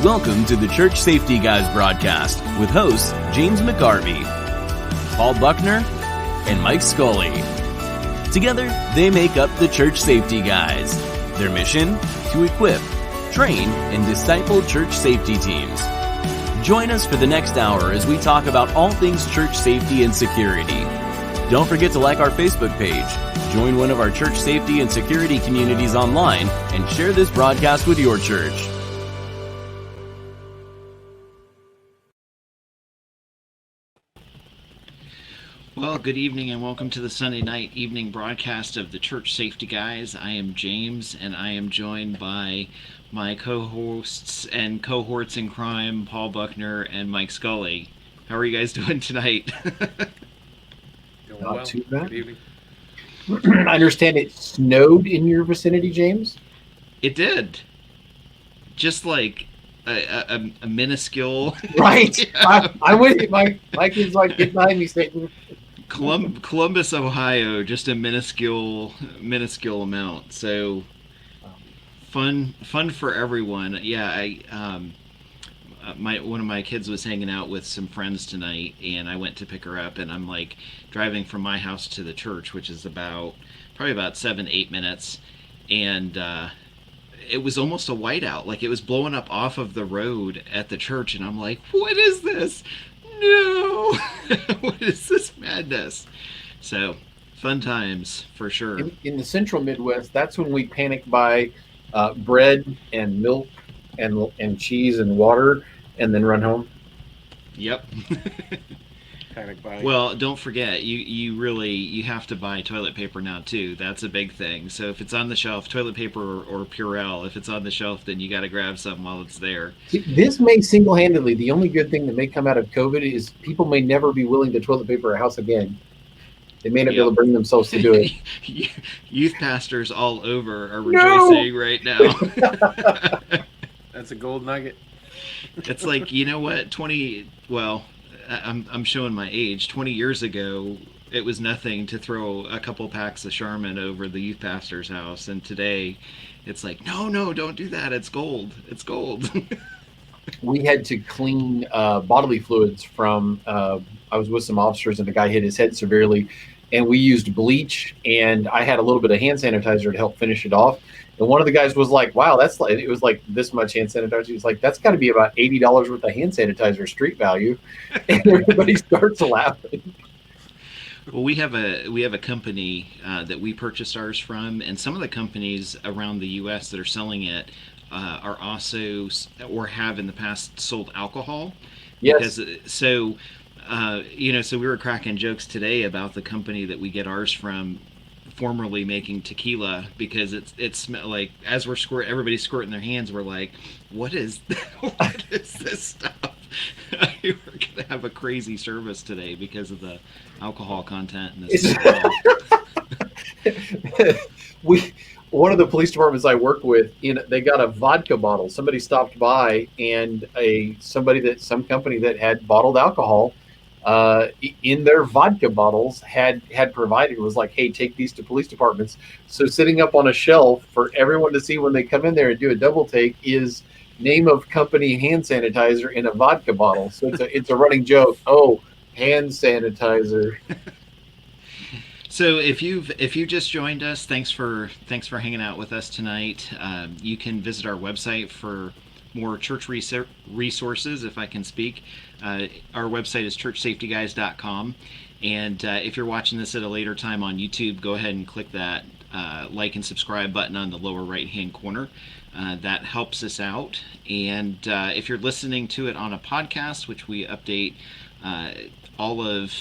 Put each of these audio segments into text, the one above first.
Welcome to the Church Safety Guys broadcast with hosts James McGarvey, Paul Buckner, and Mike Scully. Together, they make up the Church Safety Guys. Their mission? To equip, train, and disciple church safety teams. Join us for the next hour as we talk about all things church safety and security. Don't forget to like our Facebook page, join one of our church safety and security communities online, and share this broadcast with your church. Well, good evening and welcome to the Sunday night evening broadcast of the Church Safety Guys. I am James and I am joined by my co-hosts and cohorts in crime, Paul Buckner and Mike Scully. How are you guys doing tonight? Doing Not well. Too bad. Good evening. I understand it snowed in your vicinity, James? It did. Just like a minuscule... Right. Yeah. I'm with you. My kid's like getting behind me saying... Columbus, Ohio, just a minuscule amount. So fun for everyone. Yeah, one of my kids was hanging out with some friends tonight, and I went to pick her up, and I'm like driving from my house to the church, which is probably about 7-8 minutes, and it was almost a whiteout. Like it was blowing up off of the road at the church, and I'm like, what is this? No! What is this madness? So, fun times, for sure. In the central Midwest, that's when we panic buy bread and milk and cheese and water and then run home. Yep. Panic buy. Well, don't forget, you have to buy toilet paper now, too. That's a big thing. So if it's on the shelf, toilet paper or Purell, if it's on the shelf, then you got to grab some while it's there. This may single-handedly, the only good thing that may come out of COVID is people may never be willing to toilet paper a house again. They may not be able to bring themselves to do it. Youth pastors all over are rejoicing right now. That's a gold nugget. It's like, you know what? I'm showing my age. 20 years ago, it was nothing to throw a couple packs of Charmin over the youth pastor's house. And today, it's like, no, don't do that. It's gold. It's gold. We had to clean bodily fluids from, I was with some officers and the guy hit his head severely. And we used bleach, and I had a little bit of hand sanitizer to help finish it off. And one of the guys was like, wow, it was like this much hand sanitizer. He was like, that's got to be about $80 worth of hand sanitizer street value. And everybody starts laughing. Well, we have a company that we purchased ours from, and some of the companies around the U.S. that are selling it are also, or have in the past, sold alcohol. Yes. So we were cracking jokes today about the company that we get ours from, formerly making tequila, because it's like as everybody's squirting their hands, we're like, what is this stuff? We're gonna have a crazy service today because of the alcohol content in this. One of the police departments I work with, they got a vodka bottle. Somebody stopped by, and some company that had bottled alcohol in their vodka bottles had provided, was like, hey, take these to police departments. So sitting up on a shelf for everyone to see when they come in there and do a double take is name of company hand sanitizer in a vodka bottle. So it's a running joke. Oh, hand sanitizer. So if you just joined us, thanks for hanging out with us tonight. You can visit our website for more church resources, if I can speak. Our website is churchsafetyguys.com, and if you're watching this at a later time on YouTube, go ahead and click that like and subscribe button on the lower right hand corner. That helps us out. And if you're listening to it on a podcast, which we update, all of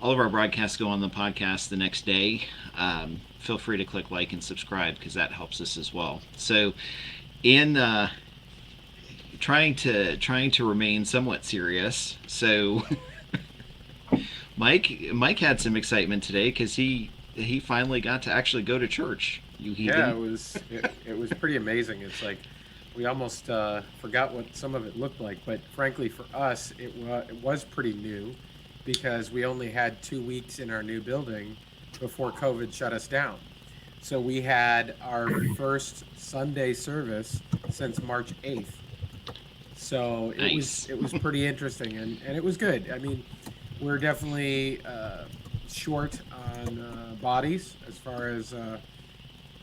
our broadcasts go on the podcast the next day, feel free to click like and subscribe, because that helps us as well. So in trying to remain somewhat serious, so Mike had some excitement today because he finally got to actually go to church. It was pretty amazing. It's like we almost forgot what some of it looked like, but frankly for us it was pretty new, because we only had 2 weeks in our new building before COVID shut us down. So we had our first Sunday service since March 8th. So Nice. it was pretty interesting, and it was good. I mean, we're definitely short on bodies as far as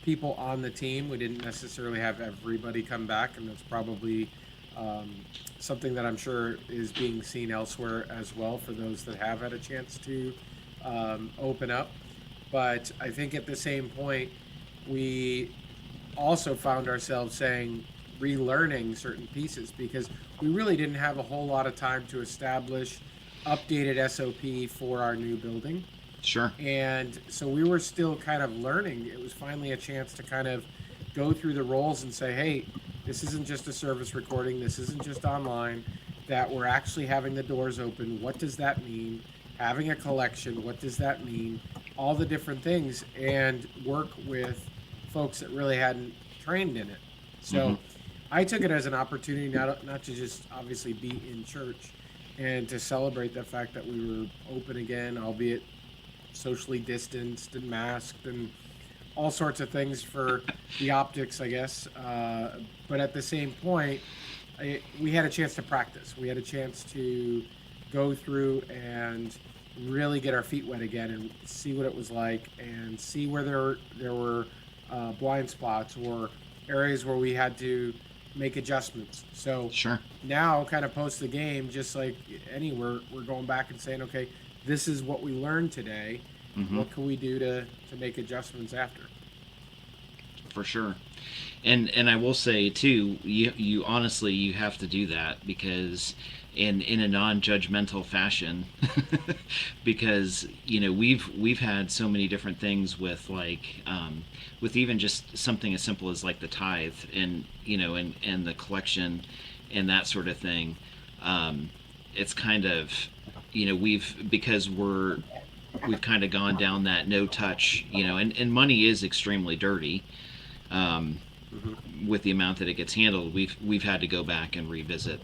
people on the team. We didn't necessarily have everybody come back, and that's probably um, something that I'm sure is being seen elsewhere as well for those that have had a chance to open up. But I think at the same point, we also found ourselves saying, relearning certain pieces because we really didn't have a whole lot of time to establish updated SOP for our new building. Sure. And so we were still kind of learning. It was finally a chance to kind of go through the roles and say, hey, this isn't just a service recording, this isn't just online, that we're actually having the doors open. What does that mean? Having a collection, what does that mean? All the different things, and work with folks that really hadn't trained in it. So I took it as an opportunity not to just obviously be in church and to celebrate the fact that we were open again, albeit socially distanced and masked and all sorts of things for the optics, I guess. But at the same point, we had a chance to practice. We had a chance to go through and really get our feet wet again and see what it was like and see where there were blind spots or areas where we had to make adjustments. So Sure. now, kind of post the game, just like anywhere, we're going back and saying, okay, this is what we learned today. What can we do to make adjustments after? For sure. And I will say too, you honestly you have to do that because in a non-judgmental fashion because we've had so many different things with with even just something as simple as like the tithe and and the collection and that sort of thing. It's kind of we've kind of gone down that no touch, and money is extremely dirty. With the amount that it gets handled, we've had to go back and revisit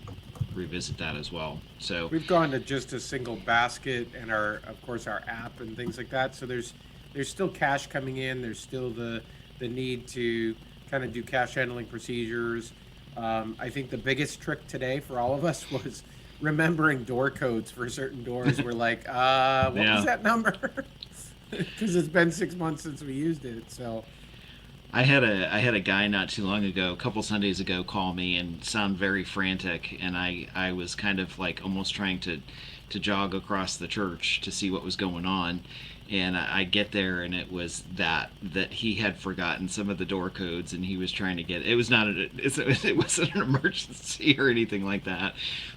that as well. So we've gone to just a single basket and of course our app and things like that. So there's still cash coming in. There's still the need to kind of do cash handling procedures. I think the biggest trick today for all of us was remembering door codes for certain doors. We're like, what was that number? Because it's been 6 months since we used it. So I had a guy not too long ago, a couple Sundays ago, call me and sound very frantic, and I was kind of like almost trying to jog across the church to see what was going on, and I get there and it was that he had forgotten some of the door codes and he was trying to get it wasn't an emergency or anything like that,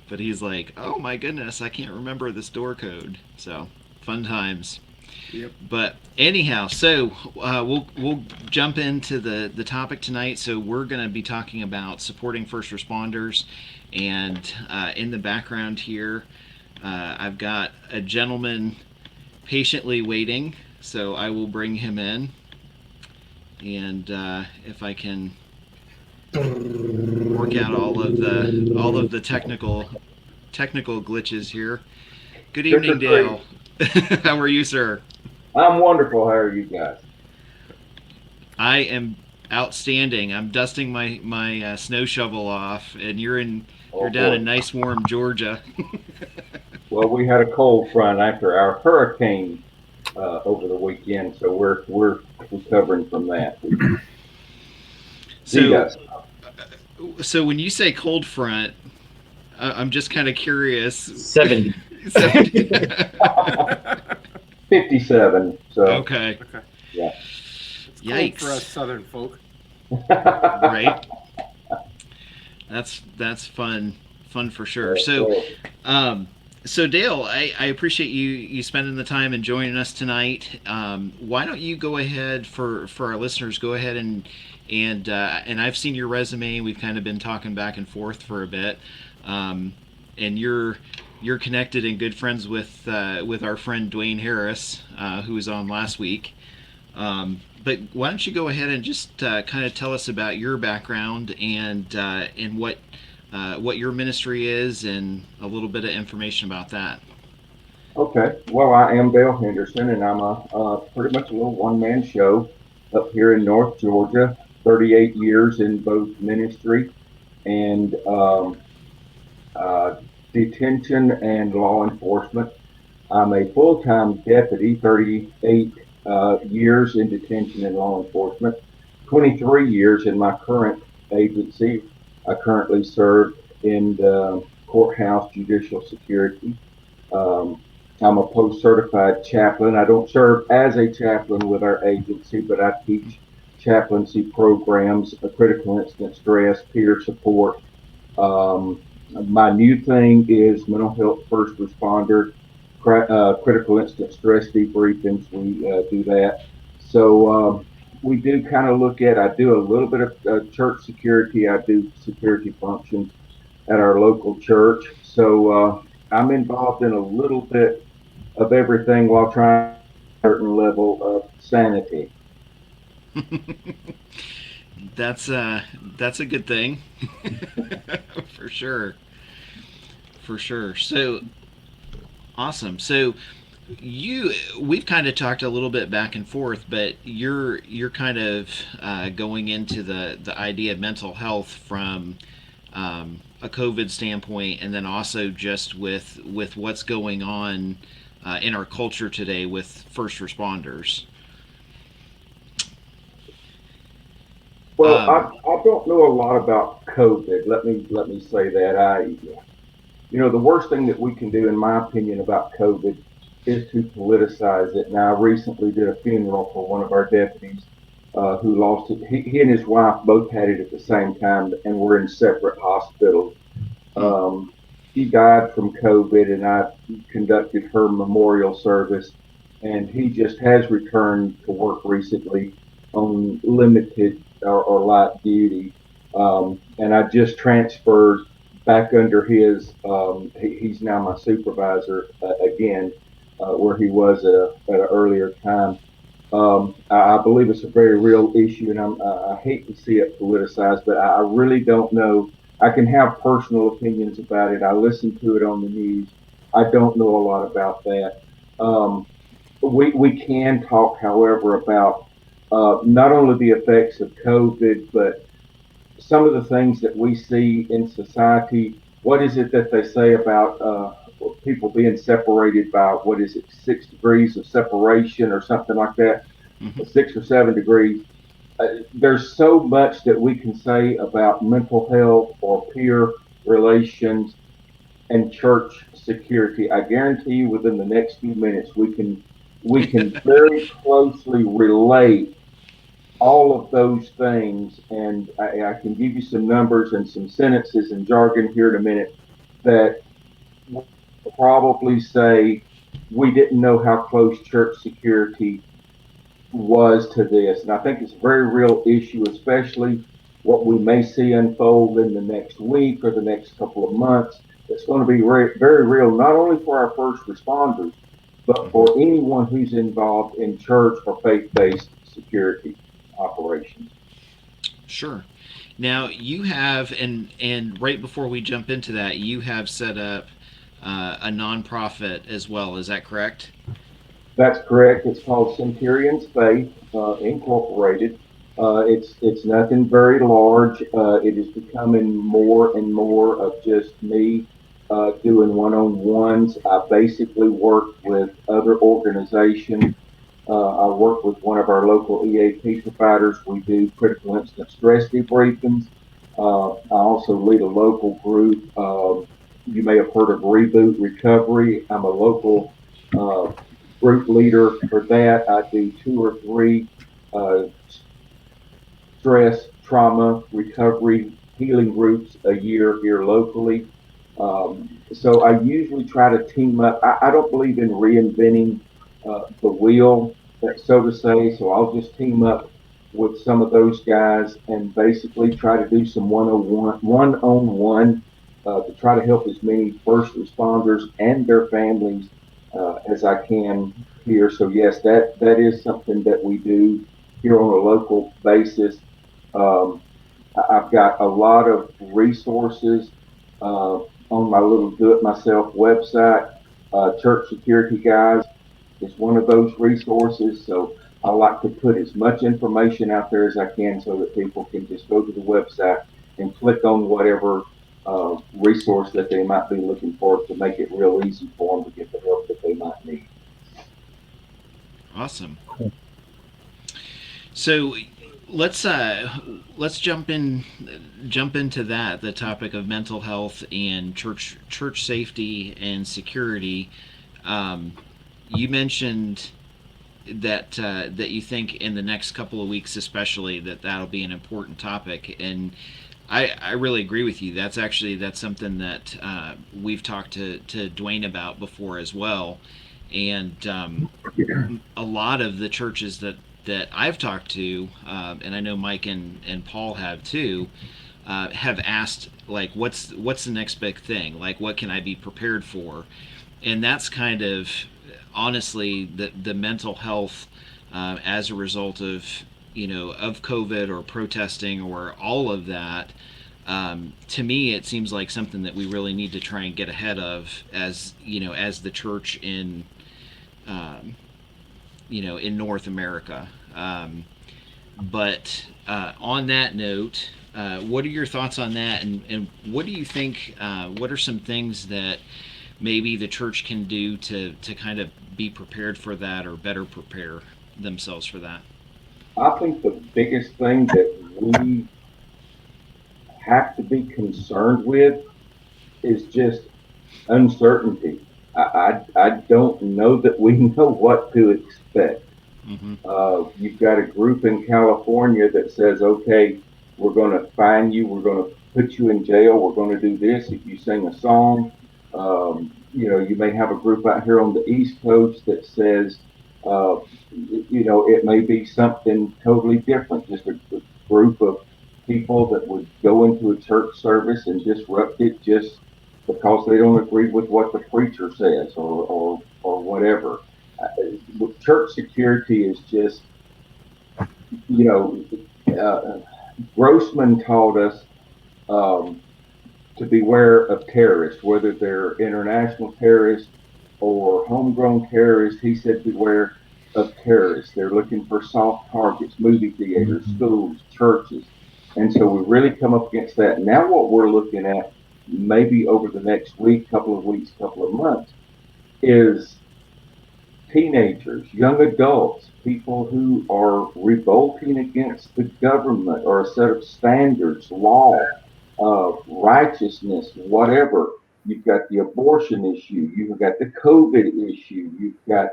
but he's like, oh my goodness, I can't remember this door code. So fun times. Yep. But anyhow, so we'll jump into the topic tonight. So we're going to be talking about supporting first responders, and in the background here, I've got a gentleman patiently waiting. So I will bring him in, and if I can work out all of the technical glitches here. Good evening, Dale. How are you, sir? I'm wonderful. How are you guys? I am outstanding. I'm dusting my snow shovel off, and you're down in nice warm Georgia. Well, we had a cold front after our hurricane over the weekend, so we're recovering from that. So when you say cold front, I'm just kind of curious. 70. 57. So okay. Yeah. It's Yikes. cold for us Southern folk. Right. That's fun for sure. So Dale, I appreciate you spending the time and joining us tonight. Why don't you go ahead for our listeners? Go ahead and I've seen your resume. We've kind of been talking back and forth for a bit, and you're connected and good friends with our friend Dwayne Harris, who was on last week. But why don't you go ahead and just kind of tell us about your background and what your ministry is and a little bit of information about that. Okay. Well, I am Dale Henderson, and I'm a pretty much a little one-man show up here in North Georgia. 38 years in both ministry and detention and law enforcement. I'm a full-time deputy, 38 years in detention and law enforcement, 23 years in my current agency. I currently serve in the courthouse judicial security. Um, I'm a post-certified chaplain. I don't serve as a chaplain with our agency, but I teach chaplaincy programs, critical incident stress, peer support. Um, my new thing is mental health first responder, critical incident stress debriefings. We do that. So we do kind of look at, I do a little bit of church security. I do security functions at our local church. So I'm involved in a little bit of everything while trying a certain level of sanity. That's a good thing. For sure. For sure. So awesome. So we've kind of talked a little bit back and forth, but you're kind of going into the idea of mental health from a COVID standpoint, and then also just with what's going on in our culture today with first responders. Well, Um, I don't know a lot about COVID. Let me say that the worst thing that we can do, in my opinion, about COVID is to politicize it. Now, I recently did a funeral for one of our deputies who lost it. He and his wife both had it at the same time and were in separate hospitals. hmm, Um, she died from COVID, and I conducted her memorial service. And he just has returned to work recently on limited or light duty. And I just transferred back under his. He's now my supervisor again, where he was at an earlier time. I believe it's a very real issue, and I hate to see it politicized, but I really don't know. I can have personal opinions about it. I listen to it on the news. I don't know a lot about that. Um, we can talk, however, about not only the effects of COVID, but some of the things that we see in society. What is it that they say about people being separated by, what is it, 6 degrees of separation or something like that, hmm. 6 or 7 degrees? There's so much that we can say about mental health or peer relations and church security. I guarantee you, within the next few minutes, we can very closely relate all of those things, and I can give you some numbers and some sentences and jargon here in a minute that will probably say we didn't know how close church security was to this. And I think it's a very real issue, especially what we may see unfold in the next week or the next couple of months. It's going to be very, very real, not only for our first responders, but Hmm. for anyone who's involved in church or faith-based security operations. Sure. Now you have, and right before we jump into that, you have set up a nonprofit as well. Is that correct? That's correct. It's called Centurion's Faith Incorporated. It's nothing very large. It is becoming more and more of just me doing one-on-ones. I basically work with other organizations. I work with one of our local EAP providers. We do critical incident stress debriefings. I also lead a local group. You may have heard of Reboot Recovery. I'm a local uh, group leader for that. I do 2 or 3 uh, stress, trauma, recovery, healing groups a year here locally. So I usually try to team up. I don't believe in reinventing the wheel, so to say. So I'll just team up with some of those guys and basically try to do some one-on-one to try to help as many first responders and their families as I can here. So yes, that is something that we do here on a local basis. Um, I've got a lot of resources on my little do-it-myself website. Church Security Guys is one of those resources. So I like to put as much information out there as I can so that people can just go to the website and click on whatever resource that they might be looking for to make it real easy for them to get the help that they might need. Awesome. So let's jump into that, the topic of mental health and church safety and security. You mentioned that you think in the next couple of weeks, especially, that'll be an important topic, and I really agree with you. That's something that we've talked to Dwayne about before as well, and a lot of the churches that I've talked to, and I know Mike and Paul have too, have asked, like, what's the next big thing? Like, what can I be prepared for? And that's kind of, honestly, the mental health as a result of of COVID or protesting or all of that. To me, it seems like something that we really need to try and get ahead of, as as the church in in North America. But on that note, what are your thoughts on that, and what do you think? What are some things that maybe the church can do to kind of be prepared for that, or better prepare themselves for that? I think the biggest thing that we have to be concerned with is just uncertainty. I don't know that we know what to expect. Mm-hmm. You've got a group in California that says, okay, we're going to fine you, we're going to put you in jail, we're going to do this if you sing a song. You may have a group out here on the East Coast that says, it may be something totally different, just a group of people that would go into a church service and disrupt it just because they don't agree with what the preacher says, or whatever. Church security is just, Grossman taught us to beware of terrorists, whether they're international terrorists or homegrown terrorists. He said beware of terrorists. They're looking for soft targets, movie theaters, schools, churches. And so we really come up against that. Now what we're looking at, maybe over the next week, couple of weeks, couple of months, is teenagers, young adults, people who are revolting against the government or a set of standards, law, righteousness, whatever. You've got the abortion issue. You've got the COVID issue. You've got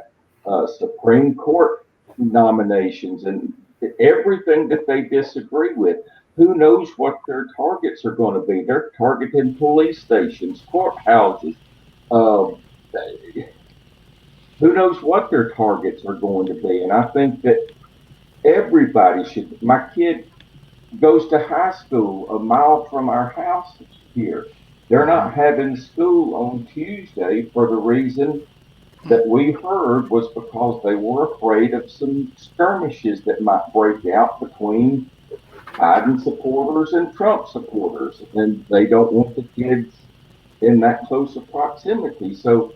Supreme Court nominations and everything that they disagree with. Who knows what their targets are going to be? They're targeting police stations, courthouses. Uh, who knows what their targets are going to be? And I think that everybody should. My kid goes to high school a mile from our house here. They're not having school on Tuesday for the reason that we heard was because they were afraid of some skirmishes that might break out between Biden supporters and Trump supporters. And they don't want the kids in that close of proximity. So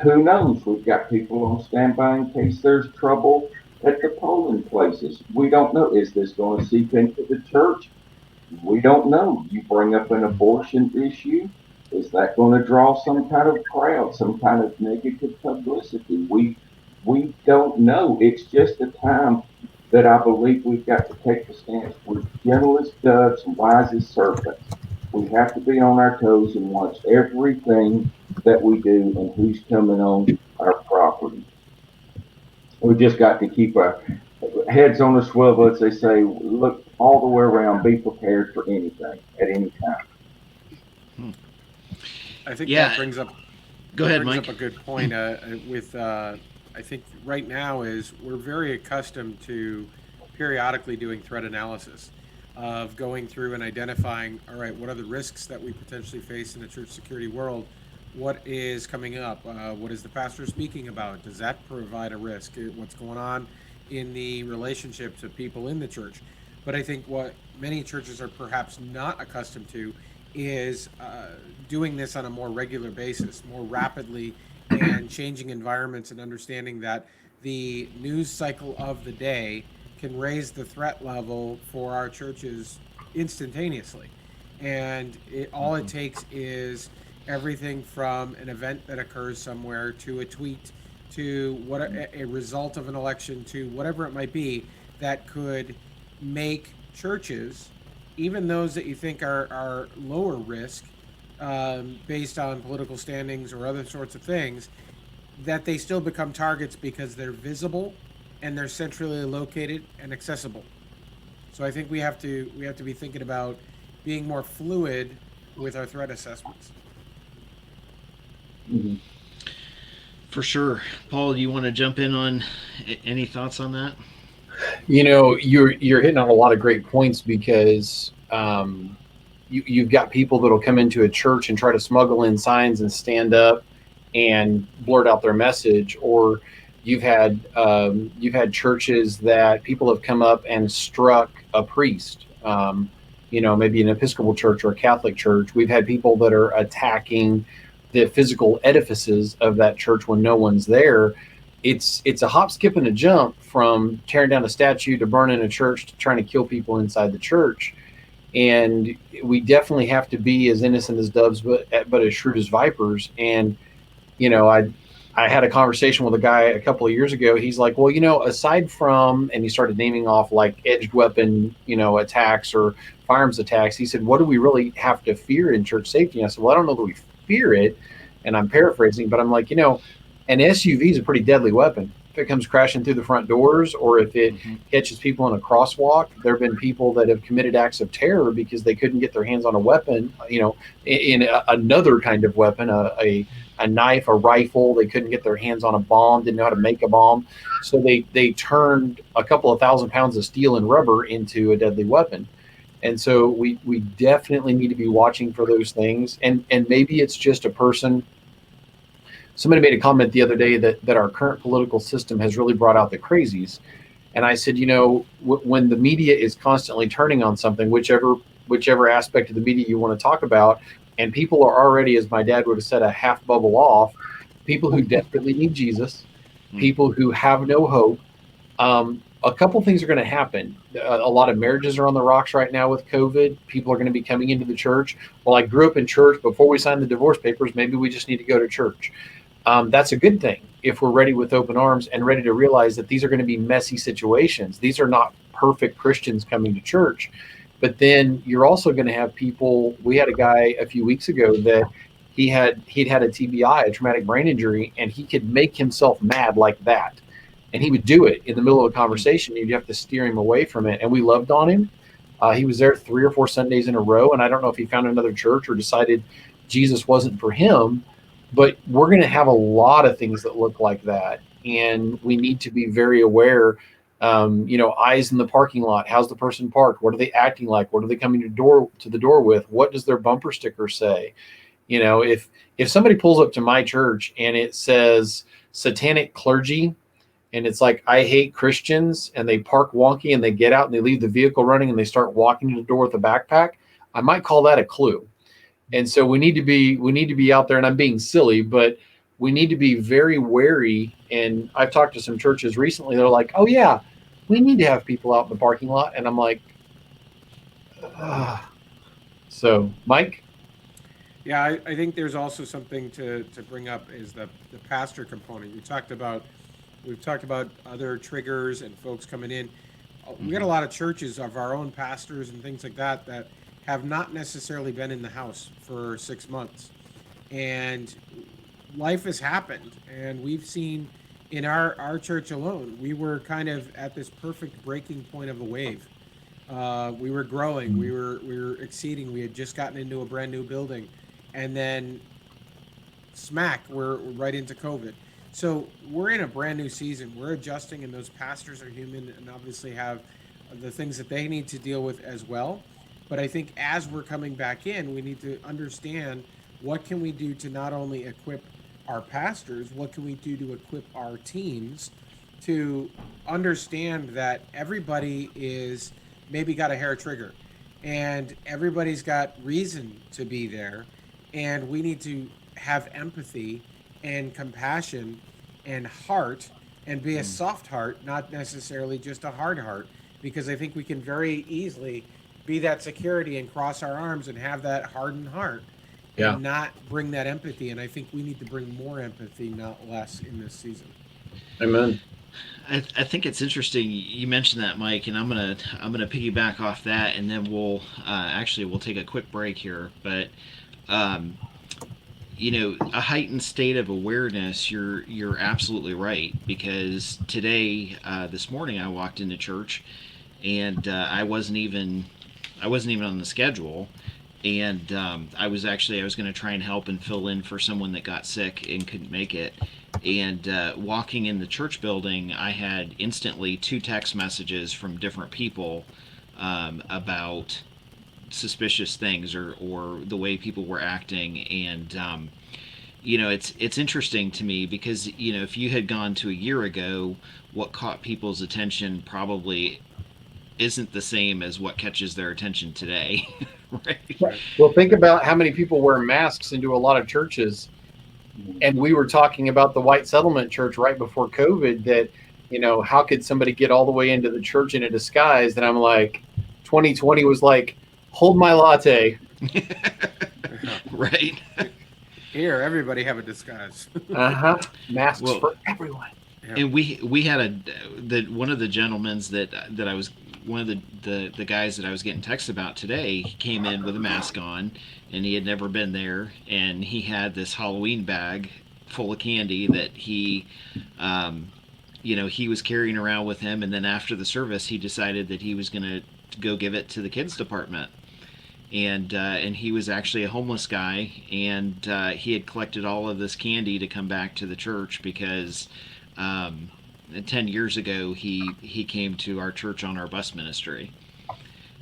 who knows? We've got people on standby in case there's trouble at the polling places. We don't know. Is this going to seep into the church? We don't know. You bring up an abortion issue. Is that going to draw some kind of crowd, some kind of negative publicity? We don't know. It's just a time that I believe we've got to take the stance. We're gentle as doves and wise as serpents. We have to be on our toes and watch everything that we do and who's coming on our property. We just got to keep our heads on a swivel, as they say. Look all the way around. Be prepared for anything at any time. I think Yeah. that brings up. Go ahead, brings Mike. up a good point. I think right now is we're very accustomed to periodically doing threat analysis, of going through and identifying, all right, what are the risks that we potentially face in the church security world? What is coming up? What is the pastor speaking about? Does that provide a risk? What's going on in the relationships of people in the church? But I think what many churches are perhaps not accustomed to is doing this on a more regular basis, more rapidly, and changing environments, and understanding that the news cycle of the day can raise the threat level for our churches instantaneously. And all it takes is everything from an event that occurs somewhere to a tweet to what a result of an election to whatever it might be that could make churches, even those that you think are lower risk based on political standings or other sorts of things, that they still become targets because they're visible and they're centrally located and accessible. So I think we have to be thinking about being more fluid with our threat assessments. Mhm. For sure. Paul, you want to jump in on any thoughts on that? You're hitting on a lot of great points because you've got people that'll come into a church and try to smuggle in signs and stand up and blurt out their message, or you've had churches that people have come up and struck a priest. Maybe an Episcopal church or a Catholic church. We've had people that are attacking the physical edifices of that church when no one's there. It's a hop, skip, and a jump from tearing down a statue to burning a church to trying to kill people inside the church. And we definitely have to be as innocent as doves, but as shrewd as vipers. And I had a conversation with a guy a couple of years ago. He's like, well, aside from, and he started naming off like edged weapon, attacks or firearms attacks. He said, what do we really have to fear in church safety? And I said, well, I don't know that we fear it. And I'm paraphrasing, but I'm like, an SUV is a pretty deadly weapon. If it comes crashing through the front doors or if it catches people in a crosswalk, there have been people that have committed acts of terror because they couldn't get their hands on a weapon, another kind of weapon, a knife, a rifle. They couldn't get their hands on a bomb, didn't know how to make a bomb. So they turned a couple of 1,000 pounds of steel and rubber into a deadly weapon. And so we definitely need to be watching for those things. And maybe it's just a person. Somebody made a comment the other day that our current political system has really brought out the crazies. And I said, when the media is constantly turning on something, whichever aspect of the media you want to talk about, and people are already, as my dad would have said, a half bubble off, people who desperately need Jesus, people who have no hope, a couple things are going to happen. A lot of marriages are on the rocks right now with COVID. People are going to be coming into the church. Well, I grew up in church. Before we signed the divorce papers, maybe we just need to go to church. That's a good thing if we're ready with open arms and ready to realize that these are going to be messy situations. These are not perfect Christians coming to church. But then you're also going to have people. We had a guy a few weeks ago that he'd had a TBI, a traumatic brain injury, and he could make himself mad like that. And he would do it in the middle of a conversation. You'd have to steer him away from it. And we loved on him. He was there 3 or 4 Sundays in a row. And I don't know if he found another church or decided Jesus wasn't for him. But we're going to have a lot of things that look like that. And we need to be very aware. Eyes in the parking lot. How's the person parked? What are they acting like? What are they coming to the door with? What does their bumper sticker say? If somebody pulls up to my church and it says satanic clergy, and it's like, I hate Christians, and they park wonky and they get out and they leave the vehicle running and they start walking to the door with a backpack, I might call that a clue. And so we need to be out there, and I'm being silly, but we need to be very wary. And I've talked to some churches recently. They're like, oh yeah, we need to have people out in the parking lot. And I'm like, So Mike? Yeah, I think there's also something to bring up is the pastor component. We've talked about other triggers and folks coming in. We got a lot of churches of our own pastors and things like that have not necessarily been in the house for 6 months. And life has happened. And we've seen in our church alone, we were kind of at this perfect breaking point of a wave. We were growing, we were exceeding, we had just gotten into a brand new building. And then smack, we're right into COVID. So we're in a brand new season. We're adjusting, and those pastors are human and obviously have the things that they need to deal with as well. But I think as we're coming back in, we need to understand what can we do to not only equip our pastors, what can we do to equip our teams to understand that everybody is maybe got a hair trigger and everybody's got reason to be there. And we need to have empathy and compassion and heart and be a soft heart, not necessarily just a hard heart, because I think we can very easily be that security and cross our arms and have that hardened heart Yeah. and not bring that empathy. And I think we need to bring more empathy, not less, in this season. Amen. I think it's interesting you mentioned that, Mike, and I'm gonna piggyback off that, and then we'll take a quick break here. But a heightened state of awareness. You're absolutely right, because today, this morning, I walked into church, and I wasn't even on the schedule, and I was going to try and help and fill in for someone that got sick and couldn't make it. And walking in the church building, I had instantly 2 text messages from different people about suspicious things or the way people were acting. And it's interesting to me, because if you had gone to a year ago, what caught people's attention probably isn't the same as what catches their attention today. Right? Well, think about how many people wear masks into a lot of churches. And we were talking about the White Settlement Church right before COVID, that, how could somebody get all the way into the church in a disguise? And I'm like, 2020 was like, hold my latte. Right. Here, everybody have a disguise. Masks for everyone. And we had one of the gentlemen's that I was, one of the guys that I was getting texts about today, he came in with a mask on, and he had never been there, and he had this Halloween bag full of candy that he was carrying around with him. And then after the service, he decided that he was going to go give it to the kids department. And he was actually a homeless guy, and he had collected all of this candy to come back to the church because 10 years ago he came to our church on our bus ministry,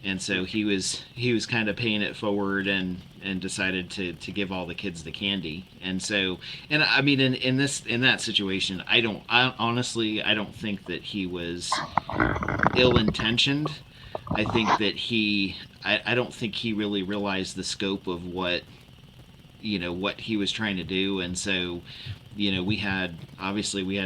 and so he was kind of paying it forward and decided to give all the kids the candy. And so, and I mean, in that situation, I honestly don't think that he was ill-intentioned. I think that I don't think he really realized the scope of what he was trying to do. And so, we had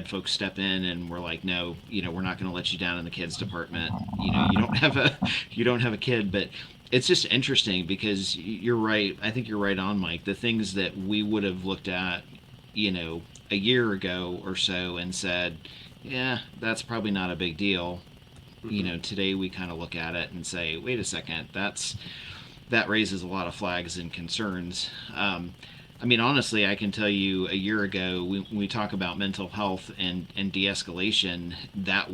folks step in and we're like, no, we're not going to let you down in the kids department. You don't have a kid. But it's just interesting, because you're right. I think you're right on, Mike. The things that we would have looked at, a year ago or so and said, yeah, that's probably not a big deal. Today we kind of look at it and say, wait a second, that raises a lot of flags and concerns. I mean, honestly, I can tell you a year ago, when we talk about mental health and de-escalation, that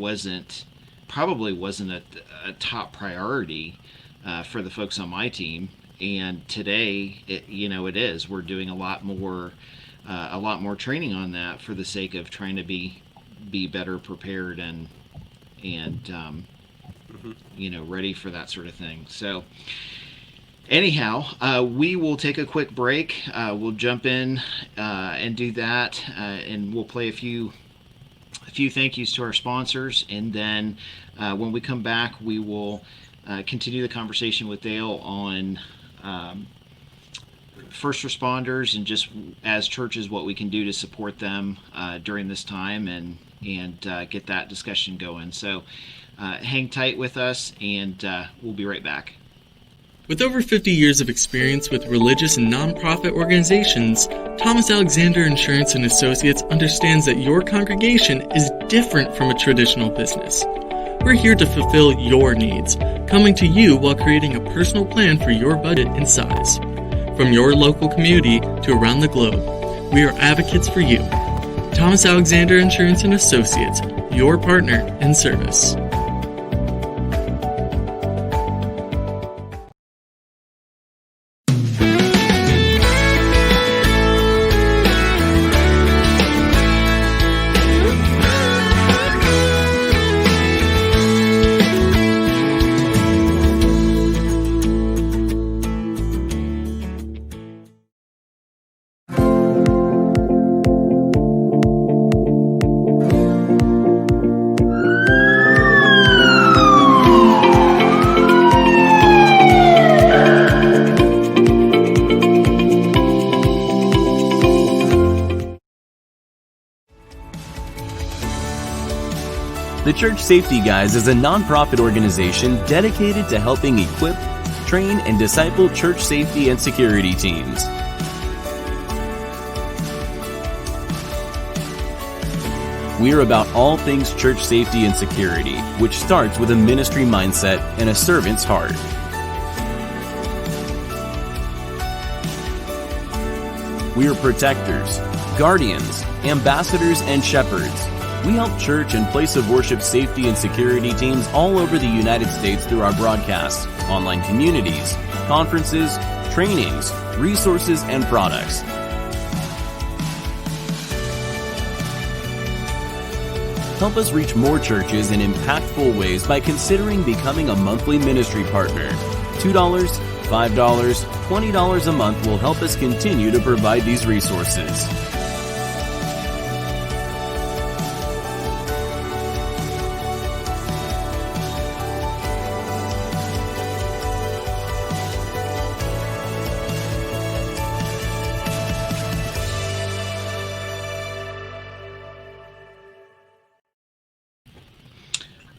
probably wasn't a top priority for the folks on my team. And today, it is. We're doing a lot more training on that for the sake of trying to be better prepared and ready for that sort of thing. So anyhow, we will take a quick break. We'll jump in and do that, and we'll play a few thank yous to our sponsors, and then when we come back, we will continue the conversation with Dale on first responders, and just as churches, what we can do to support them during this time, and get that discussion going. So hang tight with us, and we'll be right back. With over 50 years of experience with religious and nonprofit organizations, Thomas Alexander Insurance & Associates understands that your congregation is different from a traditional business. We're here to fulfill your needs, coming to you while creating a personal plan for your budget and size. From your local community to around the globe, we are advocates for you. Thomas Alexander Insurance & Associates, your partner in service. The Church Safety Guys is a nonprofit organization dedicated to helping equip, train and disciple church safety and security teams. We are about all things church safety and security, which starts with a ministry mindset and a servant's heart. We are protectors, guardians, ambassadors, and shepherds. We help church and place of worship safety and security teams all over the United States through our broadcasts, online communities, conferences, trainings, resources, and products. Help us reach more churches in impactful ways by considering becoming a monthly ministry partner. $2, $5, $20 a month will help us continue to provide these resources.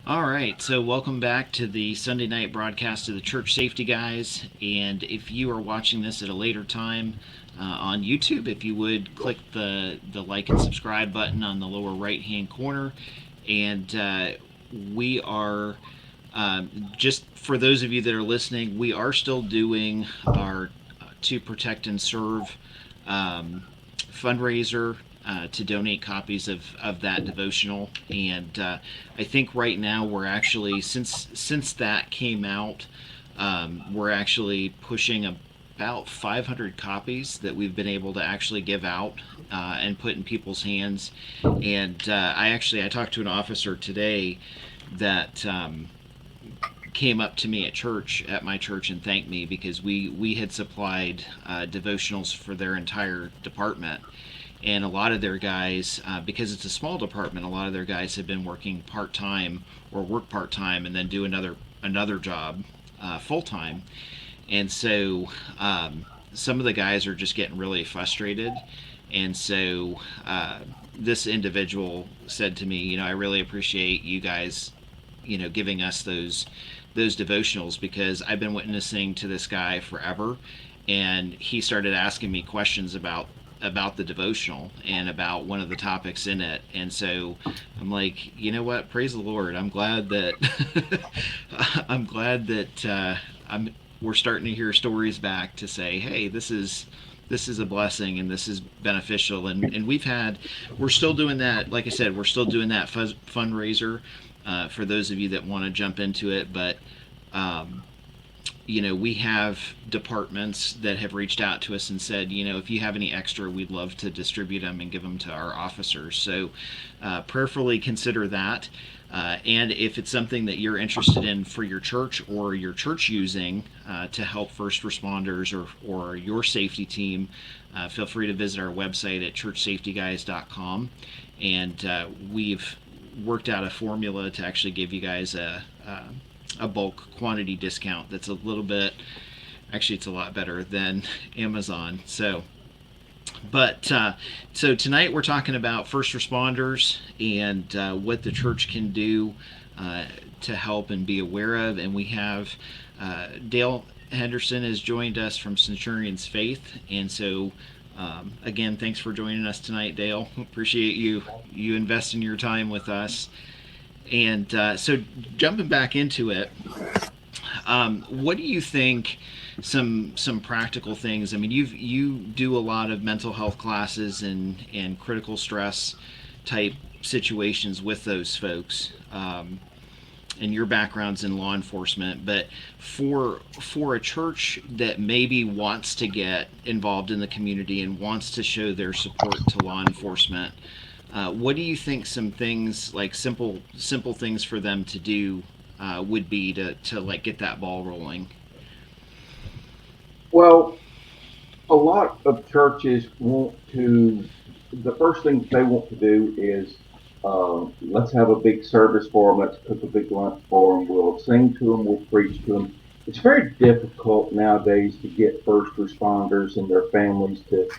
All right, so welcome back to the Sunday night broadcast of the Church Safety Guys. And if you are watching this at a later time on YouTube, if you would click the like and subscribe button on the lower right-hand corner. And we are, just for those of you that are listening, we are still doing our To Protect and Serve fundraiser to donate copies of that devotional. And I think right now we're actually, since that came out, we're actually pushing about 500 copies that we've been able to actually give out and put in people's hands. And I talked to an officer today that came up to me at my church and thanked me because we had supplied devotionals for their entire department. And a lot of their guys, because it's a small department, a lot of their guys have been working part-time or work part-time and then do another job full-time. And so some of the guys are just getting really frustrated. And so this individual said to me, I really appreciate you guys, giving us those devotionals, because I've been witnessing to this guy forever. And he started asking me questions about the devotional and about one of the topics in it. And so I'm like, you know what, praise the Lord, I'm glad that we're starting to hear stories back to say, hey, this is a blessing and this is beneficial. And we're still doing that. Like I said, we're still doing that fundraiser for those of you that want to jump into it. But we have departments that have reached out to us and said, if you have any extra, we'd love to distribute them and give them to our officers. So prayerfully consider that. And if it's something that you're interested in for your church or your church using to help first responders or your safety team, feel free to visit our website at churchsafetyguys.com. And we've worked out a formula to actually give you guys a bulk quantity discount that's a little bit, actually it's a lot better than Amazon. So tonight we're talking about first responders and what the church can do to help and be aware of. And we have Dale Henderson has joined us from Centurion's Faith. And so again, thanks for joining us tonight, Dale. Appreciate you investing your time with us. And so jumping back into it, what do you think some practical things? I mean, you do a lot of mental health classes and critical stress type situations with those folks, and your background's in law enforcement. But for a church that maybe wants to get involved in the community and wants to show their support to law enforcement, what do you think some things, like simple things for them to do would be to like get that ball rolling? Well, a lot of churches the first thing they want to do is, let's have a big service for them, let's cook a big lunch for them, we'll sing to them, we'll preach to them. It's very difficult nowadays to get first responders and their families to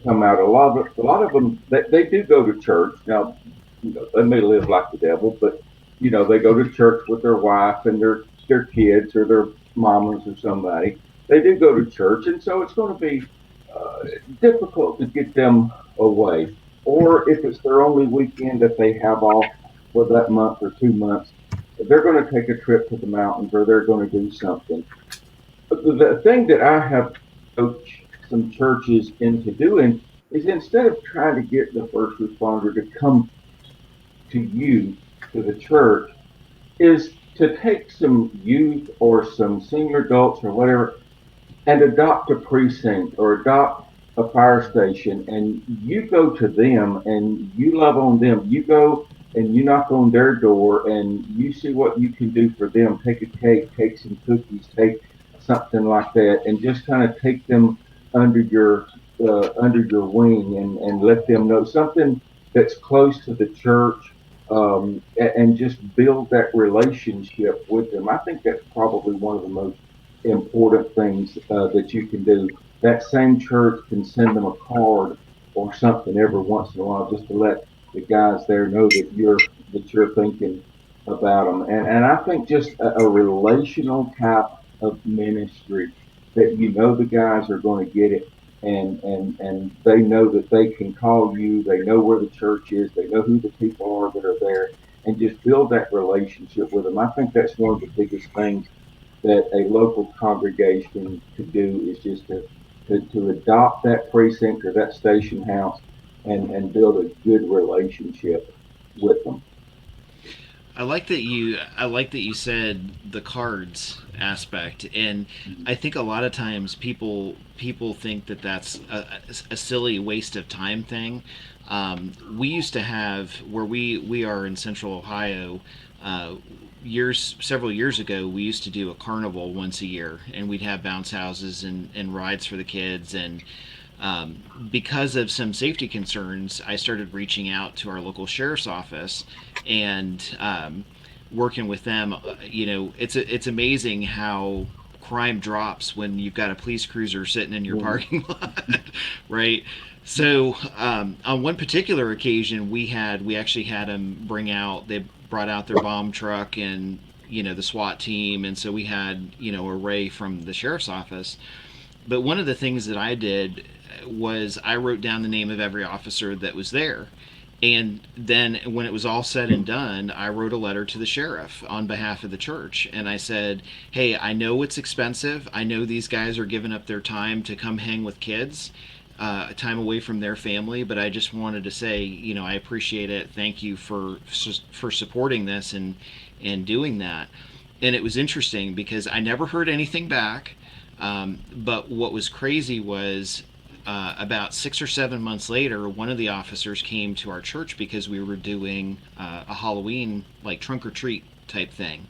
come out. A lot of them, they do go to church. Now, they may live like the devil, but they go to church with their wife and their kids or mamas or somebody. They do go to church, and so it's going to be difficult to get them away. Or if it's their only weekend that they have off for that month or 2 months, they're going to take a trip to the mountains or they're going to do something. But the thing that I have coached some churches into doing is instead of trying to get the first responder to come to you, to the church, is to take some youth or some senior adults or whatever and adopt a precinct or adopt a fire station and you go to them and you love on them. You go and you knock on their door and you see what you can do for them. Take a cake, take some cookies, take something like that, and just kind of take them under your wing and let them know something that's close to the church, and just build that relationship with them. I think that's probably one of the most important things that you can do. That same church can send them a card or something every once in a while just to let the guys there know that you're thinking about them. And I think just a relational type of ministry that you know the guys are going to get it, and they know that they can call you, they know where the church is, they know who the people are that are there, and just build that relationship with them. I think that's one of the biggest things that a local congregation could do is just to adopt that precinct or that station house and build a good relationship with them. I like that you said the cards aspect, and I think a lot of times people think that that's a silly waste of time thing. We used to have where we are in Central Ohio. Several years ago, we used to do a carnival once a year, and we'd have bounce houses and rides for the kids. And because of some safety concerns, I started reaching out to our local sheriff's office and working with them. It's amazing how crime drops when you've got a police cruiser sitting in your parking lot, right? So on one particular occasion, we actually had them they brought out their bomb truck and the SWAT team, and so we had a array from the sheriff's office. But one of the things that I did was I wrote down the name of every officer that was there. And then when it was all said and done, I wrote a letter to the sheriff on behalf of the church. And I said, hey, I know it's expensive. I know these guys are giving up their time to come hang with kids, time away from their family. But I just wanted to say, I appreciate it. Thank you for supporting this and doing that. And it was interesting because I never heard anything back. But what was crazy was about 6 or 7 months later, one of the officers came to our church because we were doing a Halloween like trunk or treat type thing.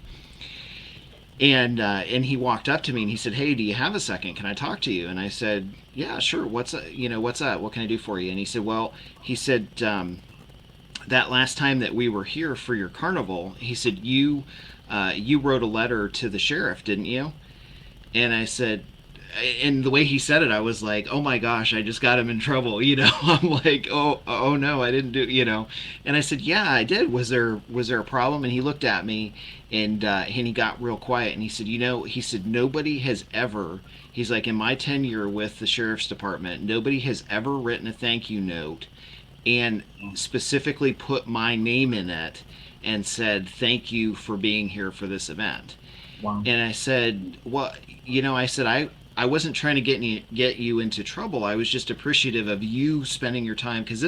And he walked up to me and he said, "Hey, do you have a second? Can I talk to you?" And I said, "Yeah, sure. What's up? What can I do for you?" And he said, "Well," he said, "that last time that we were here for your carnival," he said, you wrote a letter to the sheriff, didn't you?" And I said, and the way he said it, I was like, "Oh my gosh, I just got him in trouble." I'm like, oh no, I didn't do. And I said, "Yeah, I did. Was there a problem?" And he looked at me, and he got real quiet, and he said, he said, "Nobody has ever." He's like, "In my tenure with the sheriff's department, nobody has ever written a thank you note and specifically put my name in it and said thank you for being here for this event." Wow. And I said, "Well, I said I wasn't trying to get you into trouble. I was just appreciative of you spending your time, because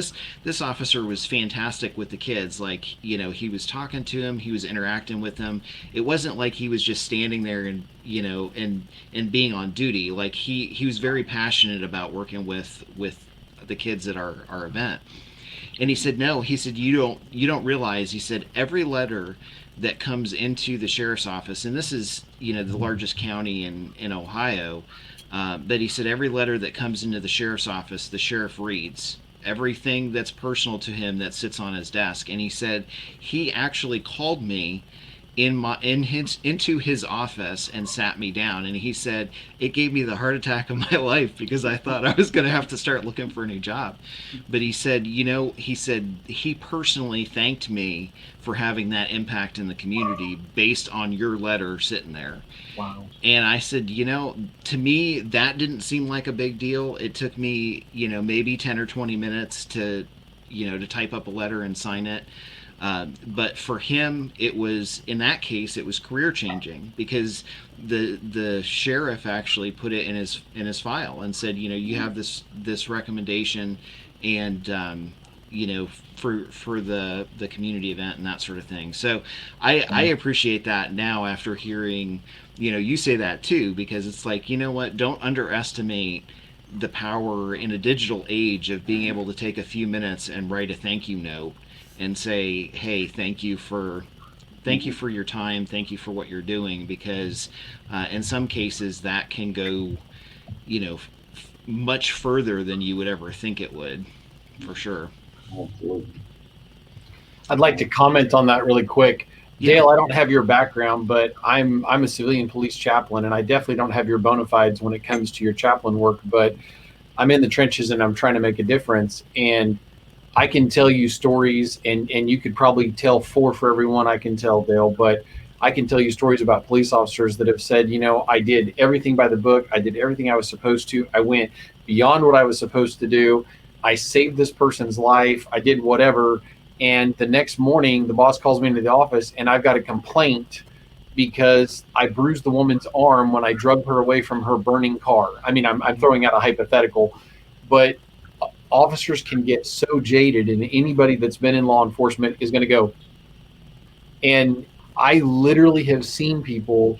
this officer was fantastic with the kids. Like, he was talking to him, he was interacting with them. It wasn't like he was just standing there and and being on duty. Like he was very passionate about working with the kids at our event." And he said, "No," he said, you don't realize," he said, "every letter that comes into the sheriff's office," and this is the largest county in Ohio, but he said every letter that comes into the sheriff's office, the sheriff reads everything that's personal to him that sits on his desk. And he said he actually called me into his office and sat me down, and he said it gave me the heart attack of my life because I thought I was going to have to start looking for a new job. But he said, he said he personally thanked me for having that impact in the community based on your letter sitting there. Wow. And I said, to me that didn't seem like a big deal. It took me, maybe 10 or 20 minutes to type up a letter and sign it. But for him, it was, in that case, it was career changing, because the sheriff actually put it in his file and said, you have this recommendation, and for the community event and that sort of thing. So I appreciate that now after hearing you say that too, because it's like, what, don't underestimate the power in a digital age of being able to take a few minutes and write a thank you note and say, hey, thank you for your time, thank you for what you're doing, because in some cases that can go much further than you would ever think it would, for sure. Absolutely. I'd like to comment on that really quick. Yeah. Dale, I don't have your background, but I'm a civilian police chaplain, and I definitely don't have your bona fides when it comes to your chaplain work, but I'm in the trenches and I'm trying to make a difference. And I can tell you stories, and you could probably tell four for everyone I can tell, Dale, but I can tell you stories about police officers that have said, I did everything by the book. I did everything I was supposed to. I went beyond what I was supposed to do. I saved this person's life. I did whatever. And the next morning, the boss calls me into the office, and I've got a complaint because I bruised the woman's arm when I drug her away from her burning car. I mean, I'm throwing out a hypothetical, but officers can get so jaded, and anybody that's been in law enforcement is going to go. And I literally have seen people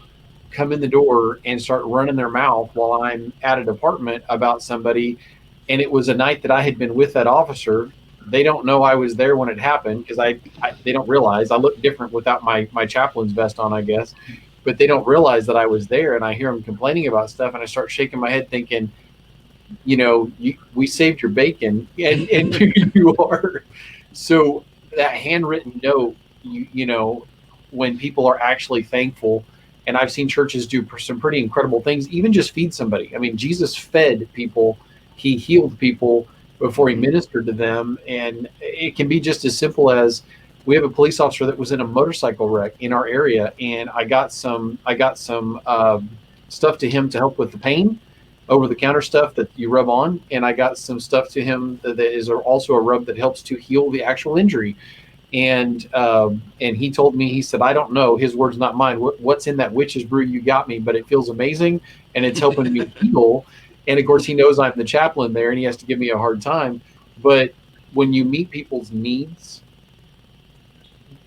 come in the door and start running their mouth while I'm at a department about somebody. And it was a night that I had been with that officer. They don't know I was there when it happened, because they don't realize I look different without my chaplain's vest on, I guess. But they don't realize that I was there, and I hear them complaining about stuff, and I start shaking my head thinking, we saved your bacon, and here you are. So that handwritten note, when people are actually thankful, and I've seen churches do some pretty incredible things, even just feed somebody. I mean, Jesus fed people, he healed people before he ministered to them. And it can be just as simple as, we have a police officer that was in a motorcycle wreck in our area, and I got some stuff to him to help with the pain, over-the-counter stuff that you rub on, and I got some stuff to him that is also a rub that helps to heal the actual injury. And he told me, he said, I don't know, his words, not mine, what's in that witch's brew you got me, but it feels amazing, and it's helping me heal. And of course, he knows I'm the chaplain there, and he has to give me a hard time. But when you meet people's needs,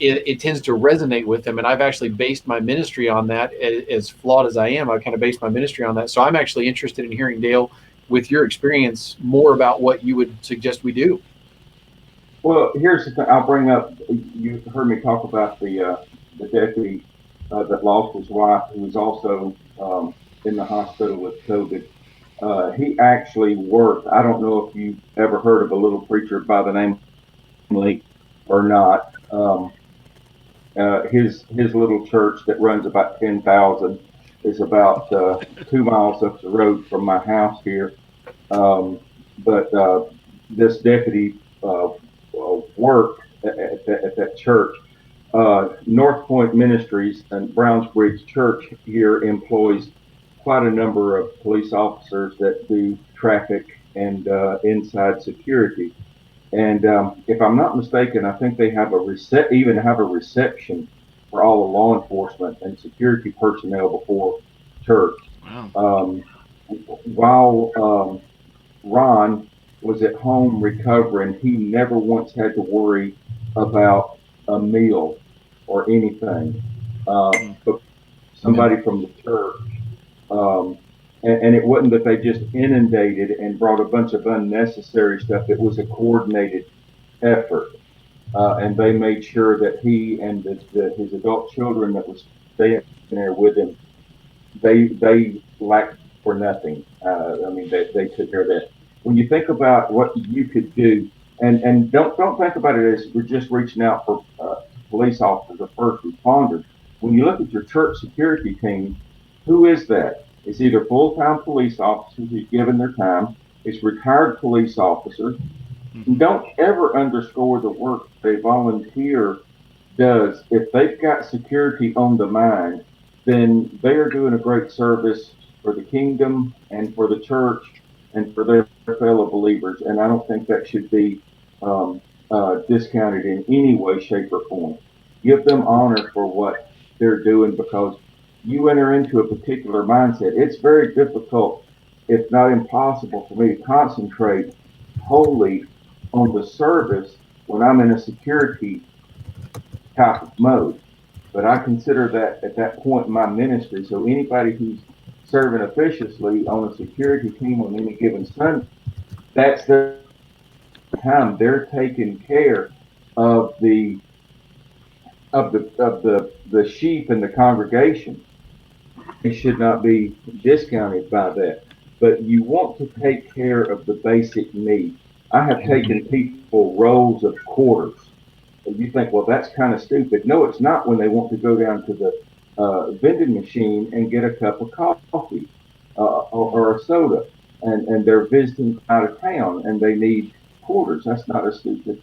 it tends to resonate with them. And I've actually based my ministry on that. As flawed as I am, I kind of based my ministry on that. So I'm actually interested in hearing, Dale, with your experience, more about what you would suggest we do. Well, here's the thing. I'll bring up, you heard me talk about the deputy that lost his wife, who was also in the hospital with COVID. He actually worked, I don't know if you've ever heard of a little preacher by the name of Lee or not. His little church that runs about 10,000 is about 2 miles up the road from my house here. But this deputy worked at that church. North Point Ministries and Brownsbridge Church here employs quite a number of police officers that do traffic and inside security. And if I'm not mistaken, I think they have even have a reception for all the law enforcement and security personnel before church. Wow. While Ron was at home recovering, he never once had to worry about a meal or anything. But somebody from the church, and it wasn't that they just inundated and brought a bunch of unnecessary stuff. It was a coordinated effort. And they made sure that he and his adult children that was staying there with him, they lacked for nothing. I mean, they took care of that. When you think about what you could do, and don't think about it as we're just reaching out for police officers or first responders. when you look at your church security team, who is that? It's either full-time police officers who's given their time, it's retired police officers. And don't ever underscore the work a volunteer does. If they've got security on the mind, then they are doing a great service for the kingdom and for the church and for their fellow believers. And I don't think that should be discounted in any way, shape, or form. Give them honor for what they're doing, because you enter into a particular mindset. It's very difficult, if not impossible, for me to concentrate wholly on the service when I'm in a security type of mode. But I consider that at that point in my ministry. So anybody who's serving officiously on a security team on any given Sunday, that's their time. They're taking care of the sheep in the congregation. It should not be discounted by that. But you want to take care of the basic need. I have taken people rolls of quarters. And you think, well, that's kind of stupid. No, it's not, when they want to go down to the vending machine and get a cup of coffee or a soda, and they're visiting out of town and they need quarters. That's not a stupid